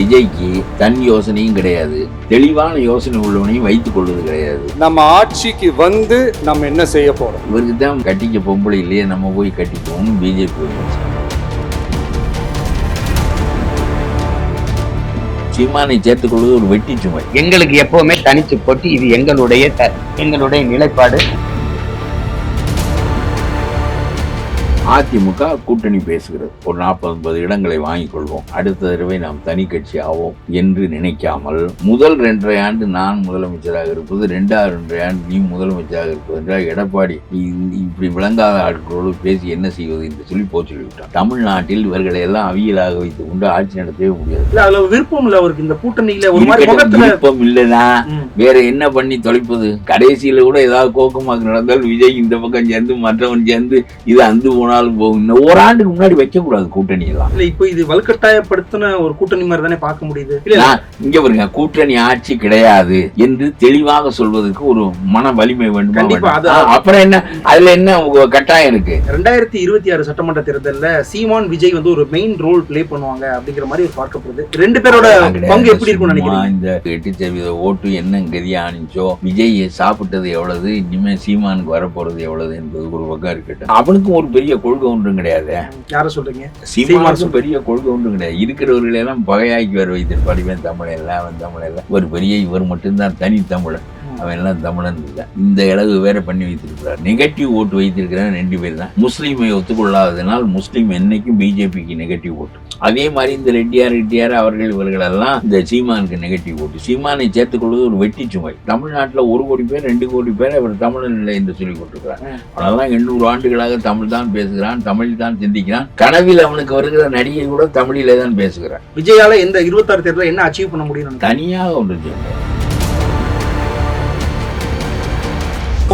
விஜய்க்கு தன் யோசனையும் கிடையாது, தெளிவான யோசனை உள்ளவனையும் வைத்துக் கொள்வது கிடையாது. நம்ம ஆட்சிக்கு வந்து நம்ம என்ன செய்ய போறோம்? இவருக்கு தான் கட்டிக்க பொம்பளை இல்லையே, நம்ம போய் கட்டிப்போம்னு பிஜேபி சீமானை சேர்த்துக் கொள்வது ஒரு வெட்டி சுமை. எங்களுக்கு எப்பவுமே தனிச்சு போட்டு இது எங்களுடைய நிலைப்பாடு. அதிமுக கூட்டணி பேசுகிறது, ஒரு 40-50 இடங்களை வாங்கிக் கொள்வோம், அடுத்த தடவை நாம் தனி கட்சி ஆவோம் என்று நினைக்காமல், முதல் 2.5 ஆண்டு நான் முதலமைச்சராக இருப்பது, 2வது 2.5 ஆண்டு நீ முதலமைச்சராக இருப்பது என்றால் எடப்பாடி இப்படி விளங்காத ஆட்களோடு பேசி என்ன செய்வது என்று சொல்லி சொல்லிவிட்டார். தமிழ்நாட்டில் இவர்களை எல்லாம் அவியலாக வைத்துக் கொண்டு ஆட்சி நடத்தவே முடியாது. விருப்பம் இல்ல அவருக்கு இந்த கூட்டணியில. விருப்பம் இல்லைன்னா வேற என்ன பண்ணி தொலைப்பது? கடைசியில கூட ஏதாவது கோக்கமாக நடந்தால் விஜய் இந்த பக்கம் சேர்ந்து மற்றவன் சேர்ந்து இது அந்து போனாலும் போகும். ஓராண்டுக்கு முன்னாடி வைக்க கூடாது கூட்டணி எல்லாம். இப்ப இது வலுக்கட்டாயப்படுத்தின ஒரு கூட்டணி மாதிரி தானே பார்க்க முடியுது. இங்க பாருங்க, கூட்டணி ஆட்சி கிடையாது என்று தெளிவாக சொல்வதற்கு ஒரு மன வலிமை வேண்டும். அப்புறம் என்ன, அதுல என்ன கட்டாயம் இருக்கு? 2026 சட்டமன்ற தேர்தலில் சீமான் விஜய் வந்து ஒரு மெயின் ரோல் பிளே பண்ணுவாங்க அப்படிங்கிற மாதிரி பார்க்கப்படுது. 2 பேரோட பங்கு எப்படி இருக்கும் நினைக்கிறீங்க? இந்த 8% ஓட்டு என்ன கதியானிச்சோ, விஜய் சாப்பிட்டது எவ்வளவு, இனிமே சீமானுக்கு வரப்போறது எவ்வளவு என்பது ஒரு பக்கம் இருக்கட்டும். அவனுக்கும் ஒரு பெரிய கொள்கை ஒன்றும் கிடையாது. யார சொல்றீங்க? சீமானுக்கும் பெரிய கொள்கை ஒன்றும் கிடையாது. இருக்கிறவர்கள் எல்லாம் பகையாக்கி வர வைத்திருப்பாடிவன் தமிழ் எல்லாம், அவன் தமிழ் எல்லாம் ஒரு பெரிய, இவர் மட்டும்தான் தனி தமிழன், அவன் எல்லாம் தமிழன் இல்லை. இந்த இளவு வேற பண்ணி வைத்திருக்கிறார். நெகட்டிவ் ஓட்டு வைத்திருக்கிறார் 2 பேர் தான். முஸ்லீமை ஒத்துக்கொள்ளாததனால் முஸ்லீம் என்னைக்கும் பிஜேபிக்கு நெகட்டிவ் ஓட்டு. அதே மாதிரி இந்த ரெட்டியார் அவர்கள் இவர்கள் எல்லாம் இந்த சீமானுக்கு நெகட்டிவ் ஓட்டு. சீமானை சேர்த்துக் கொள்வது ஒரு வெட்டி சுமை. தமிழ்நாட்டில் 1 கோடி பேர் 2 கோடி பேர் அவர் தமிழன் இல்லை என்று சொல்லிக் கொண்டிருக்கிறார். அதெல்லாம் 800 ஆண்டுகளாக தமிழ் தான் பேசுகிறான், தமிழ் தான் சிந்திக்கிறான். கனவில் அவனுக்கு வருகிற நடிகை கூட தமிழிலே தான் பேசுகிறார். விஜயால இந்த 26 தேர்தலில் என்ன அச்சீவ் பண்ண முடியும்? தனியாக ஒன்று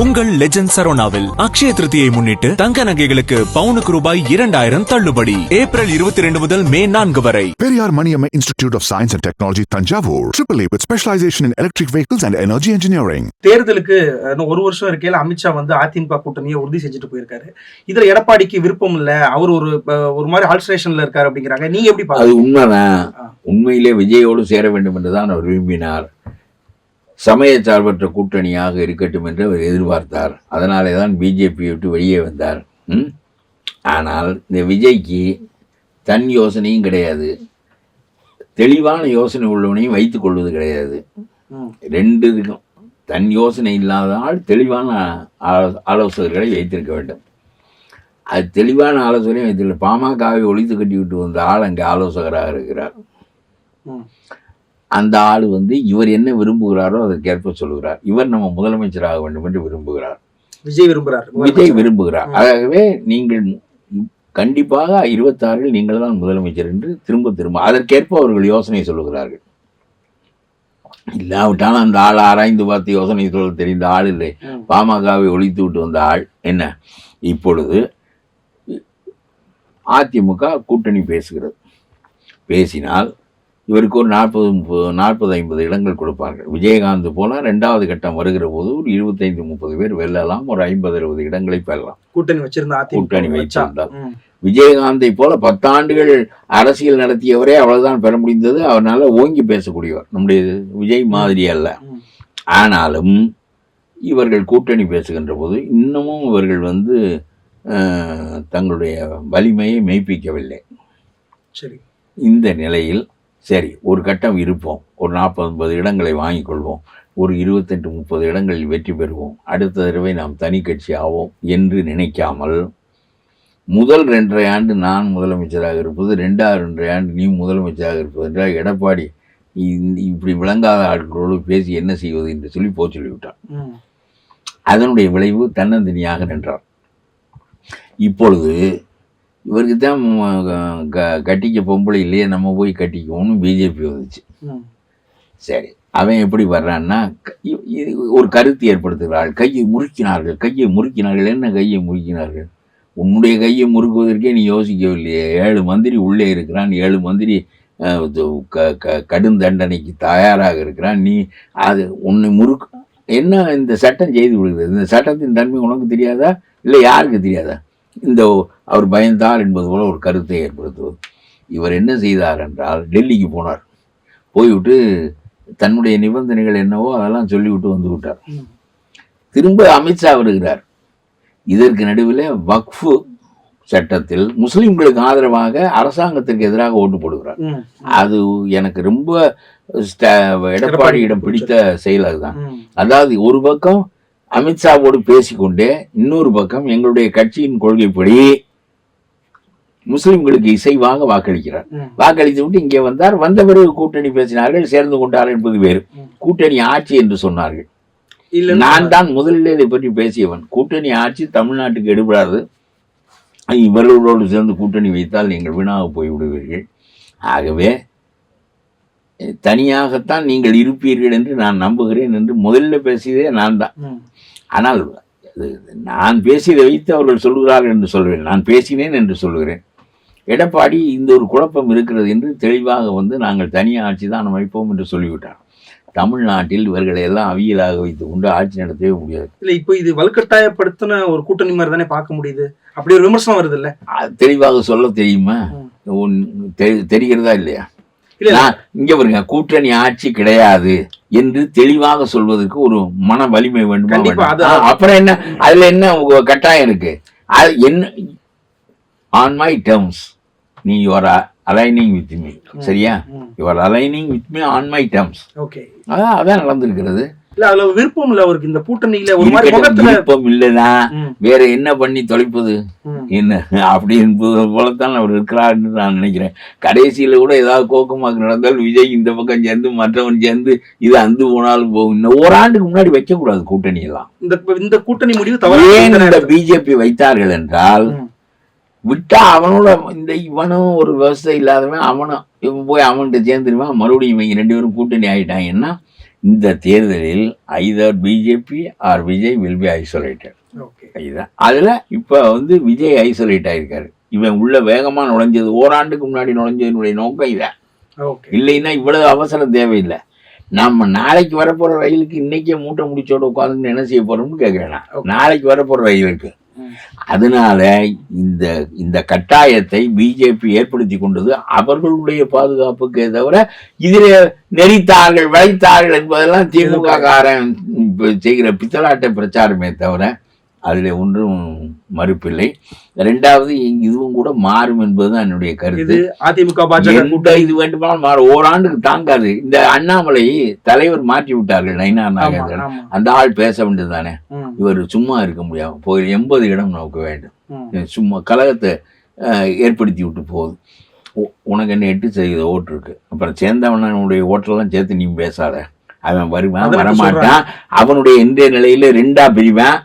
உங்கள் லெஜண்ட் சரோனாவில் அக்ஷய திருதியை முன்னிட்டு தங்க நகைகளுக்கு பவுனுக்கு ரூபாய் 2000 தள்ளுபடி. ஏப்ரல் 22 முதல் மே 4 வரை. Periyar Maniamma Institute of Science and Technology, Tanjavur. AAA with specialization in electric vehicles and energy engineering. தேர்தலுக்கு 1 வருஷம் இருக்கையில அமித்ஷா வந்து அதிமுக கூட்டணியை உறுதி செஞ்சுட்டு போயிருக்காரு. இதுல எடப்பாடிக்கு விருப்பம் இல்ல, அவர் ஒரு மாதிரி ஆல்ட்ரேஷன்ல இருக்காரு அப்படிங்கிறாங்க. நீங்க எப்படி பாருங்க? அது உண்மைதான். உண்மையிலே விஜயோடு சேர வேண்டும் என்றுதான் அவர் விரும்பினார். சமய சார்பற்ற கூட்டணியாக இருக்கட்டும் என்று அவர் எதிர்பார்த்தார். அதனாலே தான் பிஜேபியை விட்டு வெளியே வந்தார். ஆனால் இந்த விஜய்க்கு தன் யோசனையும் கிடையாது, தெளிவான யோசனை உள்ளவனையும் வைத்துக் கொள்வது கிடையாது. 2 இதுக்கும் தன் யோசனை இல்லாததால் தெளிவான ஆலோசகர்களை வைத்திருக்க வேண்டும். அது தெளிவான ஆலோசனையும் வைத்திருக்க. பாமகவை ஒழித்து கட்டி விட்டு வந்த ஆள் அங்கே ஆலோசகராக இருக்கிறார். அந்த ஆள் வந்து இவர் என்ன விரும்புகிறாரோ அதற்கேற்ப சொல்லுகிறார். இவர் நம்ம முதலமைச்சராக வேண்டும் என்று விரும்புகிறார். விஜய் விரும்புகிறார். ஆகவே நீங்கள் கண்டிப்பாக 26 நீங்கள் தான் முதலமைச்சர் என்று திரும்ப அதற்கேற்ப அவர்கள் யோசனை சொல்லுகிறார்கள். இல்லாவிட்டாலும் அந்த ஆள் ஆராய்ந்து பார்த்து யோசனை சொல்ல தெரிந்த ஆள் இல்லை. பாமகவை ஒழித்து விட்டு வந்த ஆள் என்ன. இப்பொழுது அதிமுக கூட்டணி பேசுகிறது. பேசினால் இவருக்கு ஒரு 40-50 இடங்கள் கொடுப்பார்கள். விஜயகாந்த் போல 2வது கட்டம் வருகிற போது ஒரு 25-30 பேர் வெல்லலாம், ஒரு 50-60 இடங்களை பெறலாம். கூட்டணி வைத்திருந்தால் விஜயகாந்தை போல 10 ஆண்டுகள் அரசியல் நடத்தியவரே அவ்வளவுதான் பெற முடிந்தது. அவரால் ஓங்கி பேசக்கூடியவர். நம்முடைய விஜய் மாதிரி அல்ல. ஆனாலும் இவர்கள் கூட்டணி பேசுகின்ற போது இன்னமும் இவர்கள் வந்து தங்களுடைய வலிமையை மெய்ப்பிக்கவில்லை. இந்த நிலையில் சரி, ஒரு கட்டம் இருப்போம், ஒரு 40-50 இடங்களை வாங்கிக் கொள்வோம், ஒரு 28-30 இடங்களில் வெற்றி பெறுவோம், அடுத்த தடவை நாம் தனி கட்சி ஆவோம் என்று நினைக்காமல், முதல் 2.5 ஆண்டு நான் முதலமைச்சராக இருப்பது, 2வது 2.5 ஆண்டு நீ முதலமைச்சராக இருப்பது என்றால் எடப்பாடி இப்படி விளங்காத ஆட்களோடு பேசி என்ன செய்வது என்று சொல்லி சொல்லிவிட்டார். அதனுடைய விளைவு தன்னந்தனியாக நின்றார். இப்பொழுது இவருக்கு தான் கட்டிக்க பொம்பளை இல்லையே, நம்ம போய் கட்டிக்குவோம்னு பிஜேபி வந்துச்சு. சரி, அவன் எப்படி வர்றான்னா ஒரு கருத்து ஏற்படுத்துகிறாள். கையை முறுக்கினார்கள். என்ன கையை முறுக்கினார்கள்? உன்னுடைய கையை முறுக்குவதற்கே நீ யோசிக்கவில்லையே. 7 மந்திரி உள்ளே இருக்கிறான், 7 மந்திரி கடும் தண்டனைக்கு தயாராக இருக்கிறான். நீ அது உன்னை என்ன இந்த சட்டம் செய்து விடுகிறது? இந்த சட்டத்தின் தன்மை உனக்கு தெரியாதா? இல்லை யாருக்கு தெரியாதா? இந்த அவர் பயந்தார் என்பது போல ஒரு கருத்தை ஏற்படுத்துவது. இவர் என்ன செய்தார் என்றால் டெல்லிக்கு போனார். போய்விட்டு தன்னுடைய நிபந்தனைகள் என்னவோ அதெல்லாம் சொல்லிவிட்டு வந்து விட்டார். ம். திரும்ப அமித்ஷா வருகிறார். இதற்கு நடுவில் வக்ஃபு சட்டத்தில் முஸ்லிம்களுக்கு ஆதரவாக அரசாங்கத்திற்கு எதிராக ஓட்டு போடுகிறார். ம். அது எனக்கு ரொம்ப எடப்பாடியிடம் பிடித்த செயல் அதுதான். ம். அதாவது ஒரு பக்கம் அமித்ஷாவோடு பேசிக்கொண்டே இன்னொரு பக்கம் எங்களுடைய கட்சியின் கொள்கைப்படி முஸ்லிம்களுக்கு இசைவாக வாக்களிக்கிறார். ம். வாக்களித்து விட்டு இங்கே வந்தார். வந்த பிறகு கூட்டணி பேசினார்கள், சேர்ந்து கொண்டார் என்பது வேறு. கூட்டணி ஆட்சி என்று சொன்னார்கள். இல்ல நான் தான் முதலில் இதை பற்றி பேசியவன். கூட்டணி ஆட்சி தமிழ்நாட்டுக்கு எடுபடாது, இவர்களோடு சேர்ந்து கூட்டணி வைத்தால் நீங்கள் வீணாக போய்விடுவீர்கள். ஆகவே தனியாகத்தான் நீங்கள் இருப்பீர்கள் என்று நான் நம்புகிறேன் என்று முதலில் பேசியதே நான் தான். ம். ஆனால் நான் பேசியதை வைத்து அவர்கள் சொல்கிறார்கள் என்று சொல்கிறேன், நான் பேசினேன் என்று சொல்கிறேன். எடப்பாடி இந்த ஒரு குழப்பம் இருக்கிறது என்று தெளிவாக வந்து நாங்கள் தனியாக ஆட்சி தான் அமைப்போம் என்று சொல்லிவிட்டார். தமிழ்நாட்டில் இவர்களை எல்லாம் அவியலாக வைத்துக் கொண்டு ஆட்சி நடத்தவே முடியாது. இல்ல இப்போ இது வலுக்கட்டாயப்படுத்தின ஒரு கூட்டணி மாதிரி தானே பார்க்க முடியுது. அப்படி ஒரு விமர்சனம் வருது இல்ல? தெளிவாக சொல்ல தெரியுமா? தெரிகிறதா இல்லையா? இல்ல நான் இங்க பாருங்க, கூட்டணி ஆட்சி கிடையாது என்று தெளிவாக சொல்வதற்கு ஒரு மன வலிமை வேண்டுமா? கண்டிப்பா. வேண்டாமா? அப்புறம் என்ன, அதுல என்ன கட்டாயம் இருக்கு? அது என்ன, ஆன் மை டேர்ம்ஸ் நீ யுவர் அலைனிங் வித் மீ, சரியா? Your aligning with me on my terms. Okay. அதான் நடந்திருக்கிறது. இல்ல அதுல விருப்பம் இல்ல அவருக்கு இந்த கூட்டணியில ஒரு மாதிரி முகத்துல விருப்பம் இல்லைன்னா ம். வேற என்ன பண்ணி தொலைப்பது ம். என்ன அப்படி என்பது போலத்தான் அவர் இருக்கிறார் என்று நான் நினைக்கிறேன். கடைசியில கூட ஏதாவது கோக்கமாக நடந்தால் விஜய் இந்த பக்கம் சேர்ந்து மற்றவன் சேர்ந்து இது அந்து போனாலும் போகும். இன்னும் ஓராண்டுக்கு முன்னாடி வைக்க கூடாது கூட்டணி எல்லாம். இந்த கூட்டணி முடிவு ஏன் இந்த தவறு. பிஜேபி வைத்தார்கள் என்றால், விட்டா அவனோட இந்த இவனும் ஒரு விவசாயம் இல்லாதவன், அவனும் இவன் போய் அவன்கிட்ட சேர்ந்துருவான், மறுபடியும் இவங்க 2 பேரும் கூட்டணி ஆகிட்டாங்கன்னா இந்த தேர்தலில் either BJP or Vijay will be isolated. இதுதான் அதில் இப்போ வந்து விஜய் ஐசோலேட் ஆகிருக்காரு. இவன் உள்ள வேகமாக நுழைஞ்சது, ஓராண்டுக்கு முன்னாடி நுழைஞ்சதனுடைய நோக்கம் இதான். இல்லைன்னா இவ்வளவு அவசரம் தேவையில்லை. நம்ம நாளைக்கு வரப்போகிற ரயிலுக்கு இன்னைக்கே மூட்டை முடிச்சோட உட்காந்துன்னு என்ன செய்ய போகிறோம்னு கேட்குறேன். நாளைக்கு வரப்போகிற ரயிலுக்கு அதனால இந்த கட்டாயத்தை பிஜேபி ஏற்படுத்தி கொண்டது அவர்களுடைய பாதுகாப்புக்கே தவிர இதில் நெறித்தார்கள் வளைத்தார்கள் என்பதெல்லாம் திமுக காரன் செய்கிற பித்தலாட்ட பிரச்சாரமே தவிர அதில் ஒன்றும் மறுப்பில்லை. 2வது இதுவும் கூட மாறும் என்பதுதான் என்னுடைய கருத்து. அதிமுக பாஜக இது வேண்டுமானால் மாறும், ஓராண்டுக்கு தாங்காது. இந்த அண்ணாமலை தலைவர் மாற்றி விட்டார்கள், நயினார் நாகேந்திரன். அந்த ஆள் பேச வேண்டியது தானே, இவர் சும்மா இருக்க முடியாது. போய் 80 இடம் நமக்கு வேண்டும், சும்மா கழகத்தை ஏற்படுத்தி விட்டு போகுது. உனக்கு என்ன 8% ஓட்டு இருக்கு, அப்புறம் சேர்ந்தவனுடைய ஓட்டெல்லாம் சேர்த்து நீ பேசாத. அவன் வருவான் வரமாட்டான், அவனுடைய இன்றைய நிலையில 2ஆ பிரிவான்.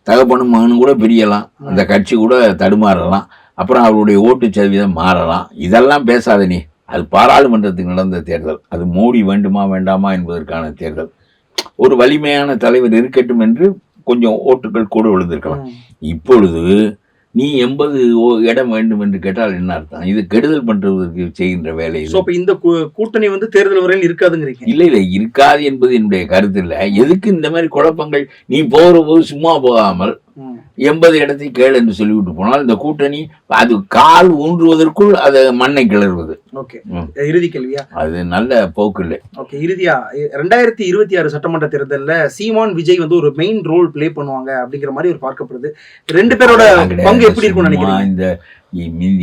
தகப்பனும் மகனும் கூட பிரியலாம், அந்த கட்சி கூட தடுமாறலாம், அப்புறம் அவருடைய ஓட்டு சதவீதம் மாறலாம். இதெல்லாம் பேசாத நீ. அது பாராளுமன்றத்துக்கு நடந்த தேர்தல், அது மோடி வேண்டுமா வேண்டாமா என்பதற்கான தேர்தல். ஒரு வலிமையான தலைவர் இருக்கட்டும் என்று கொஞ்சம் ஓட்டுகள் கூட விழுந்திருக்கலாம். இப்பொழுது நீ 80 இடம் வேண்டும் என்று கேட்டால் என்ன அர்த்தம்? இது கெடுதல் பண்றதுக்கு செய்கின்ற வேலை. இந்த கூட்டணி வந்து தேர்தல் வரையில் இருக்காதுங்கிறீங்க? இல்ல இருக்காது என்பது என்னுடைய கருத்து இல்லை. எதுக்கு இந்த மாதிரி குழப்பங்கள்? நீ போகிற போது சும்மா போகாமல் 80 இடத்தை கேள் என்று சொல்லிவிட்டு போனால் இந்த கூட்டணி அது கால் ஊன்றுவதற்குள் அது மண்ணை கிளறுவது. இறுதி கேள்வியா? அது நல்ல போக்கு இல்லை. இறுதியா 2026 சட்டமன்ற தேர்தலில் சீமான் விஜய் வந்து ஒரு மெயின் ரோல் பிளே பண்ணுவாங்க அப்படிங்கிற மாதிரி ஒரு பார்க்கப்படுது. 2 பேரோட பங்கு எப்படி இருக்கும்னு நினைக்கிறீங்க?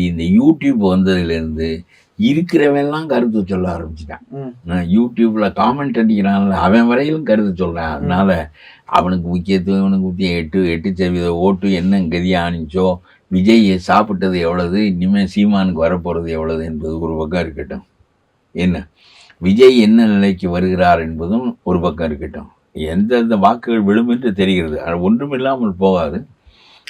இந்த யூடியூப் வந்ததுலேருந்து இருக்கிறவெல்லாம் கருத்து சொல்ல ஆரம்பிச்சுட்டான். யூடியூப்ல காமெண்ட் அடிக்கிறான்ல, அவன் வரையிலும் கருத்து சொல்றான். அதனால அவனுக்கு முக்கியத்துவம், இவனுக்கு 8% ஓட்டு என்ன கதியானிச்சோ, விஜய் சாப்பிட்டது எவ்வளவு, இனிமேல் சீமானுக்கு வரப்போறது எவ்வளவு என்பது ஒரு பக்கம் இருக்கட்டும். என்ன விஜய் என்ன நிலைக்கு வருகிறார் என்பதும் ஒரு பக்கம் இருக்கட்டும். எந்தெந்த வாக்குகள் விழும் என்று தெரிகிறது, அது ஒன்றுமில்லாமல் போகாது.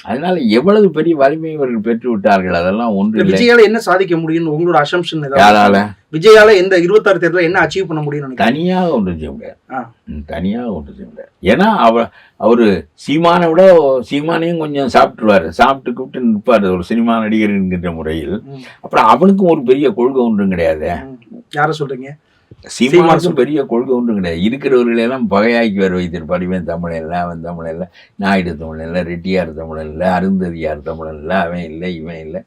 அதனால எவ்வளவு பெரிய வலிமை இவர்கள் பெற்று விட்டார்கள், அதெல்லாம் ஒன்று இல்லை. விஜயால என்ன சாதிக்க முடியும் உங்களோட அசம்ஷன்? யாரால? விஜயால இந்த 26 தேர்தலில் என்ன அச்சீவ் பண்ண முடியும்? தனியாக ஒன்று செய்ய முடியாது, தனியாக ஒன்று செய்ய முடியாது. ஏன்னா அவரு சீமானை விட சீமானையும் கொஞ்சம் சாப்பிட்டுருவாரு, சாப்பிட்டு கூப்பிட்டு நிற்பாரு ஒரு சினிமா நடிகர் என்கின்ற முறையில். அப்புறம் அவனுக்கும் ஒரு பெரிய கொள்கை ஒன்றும் கிடையாது. யாரை சொல்றீங்க? சீமானுக்கும் பெரிய கொள்கை ஒன்றும் கிடையாது. இருக்கிறவர்களெல்லாம் பகையாக்கி வர வைத்திருப்பார். இவன் தமிழன் இல்லை, அவன் தமிழன் இல்லை, நாயுடு தமிழன் இல்லை, ரெட்டியார் தமிழன் இல்லை, அருந்ததியார் தமிழன் இல்லை, அவன் இல்லை, இவன் இல்லை,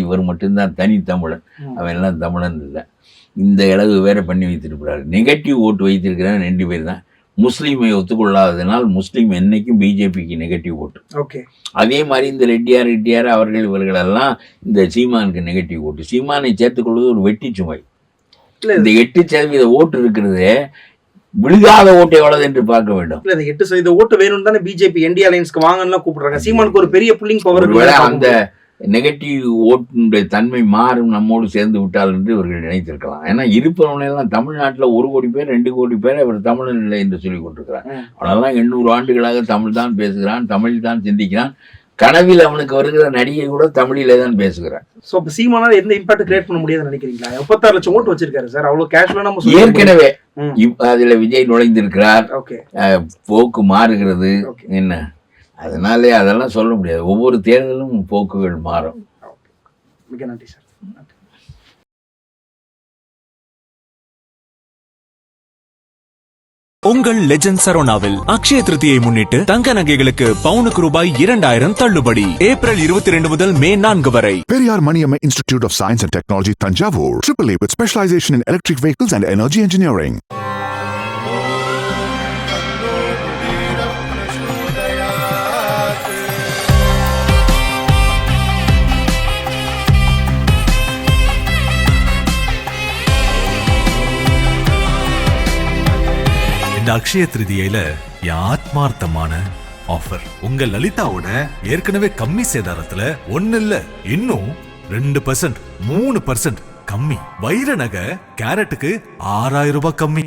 இவர் மட்டும்தான் தனி தமிழன், அவன் எல்லாம் தமிழன் இல்லை. இந்த இளவு வேற பண்ணி வைத்திருக்கிறார். நெகட்டிவ் ஓட்டு வைத்திருக்கிறான் 2 பேர் தான். முஸ்லீமை ஒத்துக்கொள்ளாததினால் முஸ்லீம் என்னைக்கும் பிஜேபிக்கு நெகட்டிவ் ஓட்டு. ஓகே. அதே மாதிரி இந்த ரெட்டியார் அவர்கள் இவர்களெல்லாம் இந்த சீமானுக்கு நெகட்டிவ் ஓட்டு. சீமானை சேர்த்துக்கொள்வது ஒரு வெட்டி சுமை. இந்த 8% ஓட்டு இருக்கிறது விழுகாத ஓட்டு எவ்வளவு என்று பார்க்க வேண்டும். இல்ல, இந்த 8% ஓட்டு வேணும்னு தானே பிஜேபி என்டி அலையன்ஸ்க்கு வாங்கலாம் கூப்பிடுறாங்க. சீமானுக்கு ஒரு பெரிய புல்லிங் பவர். அந்த நெகட்டிவ் ஓட்டுடைய தன்மை மாறும் நம்மோடு சேர்ந்து விட்டால் என்று இவர்கள் நினைத்திருக்கலாம். ஏன்னா இருப்பவனெல்லாம் தமிழ்நாட்டில் 1 கோடி பேர் 2 கோடி பேர் அவர் தமிழன் இல்லை என்று சொல்லிக் கொண்டிருக்கிறார். அவனெல்லாம் 800 ஆண்டுகளாக தமிழ் தான் பேசுகிறான், தமிழ் தான் சிந்திக்கிறான். கனவில் அவனுக்கு வருகிற நடிகை கூட தமிழிலே தான் பேசுகிறான். சோ இப்ப சீமானால எந்த இம்பாக்ட் கிரியேட் பண்ண முடியாதுன்னு நினைக்கிறீங்களா? 36 லட்சம் ஓட்டு வச்சிருக்காரு சார், அவ்வளவு கேஷ்ல நம்ம ஏற்கனவே அதுல விஜய் நுழைந்திருக்கிறார். ஓகே. போக்கு மாறுகிறது என்ன, அதனாலே அதெல்லாம் சொல்ல முடியாது. ஒவ்வொரு தேர்தலும் போக்குகள் மாறும். மிக நன்றி சார். உங்கள் லெஜண்ட் சரோனாவில் அக்ஷய திருதியை முன்னிட்டு தங்க நகைகளுக்கு பவுனுக்கு ரூபாய் 2000 தள்ளுபடி. ஏப்ரல் 22 முதல் மே 4 வரை. Periyar Maniamma Institute of Science and Technology, Tanjavur. AAA with specialization in electric vehicles and energy engineering. இந்த அக்ஷய திருதியில ஆத்மார்த்தமான ஆஃபர். உங்க லலிதாவோட ஏற்கனவே கம்மி சேதாரத்துல 1 இல்ல இன்னும் 2%, 3% கம்மி. வைர நகை கேரட்டுக்கு 6000 ரூபாய் கம்மி.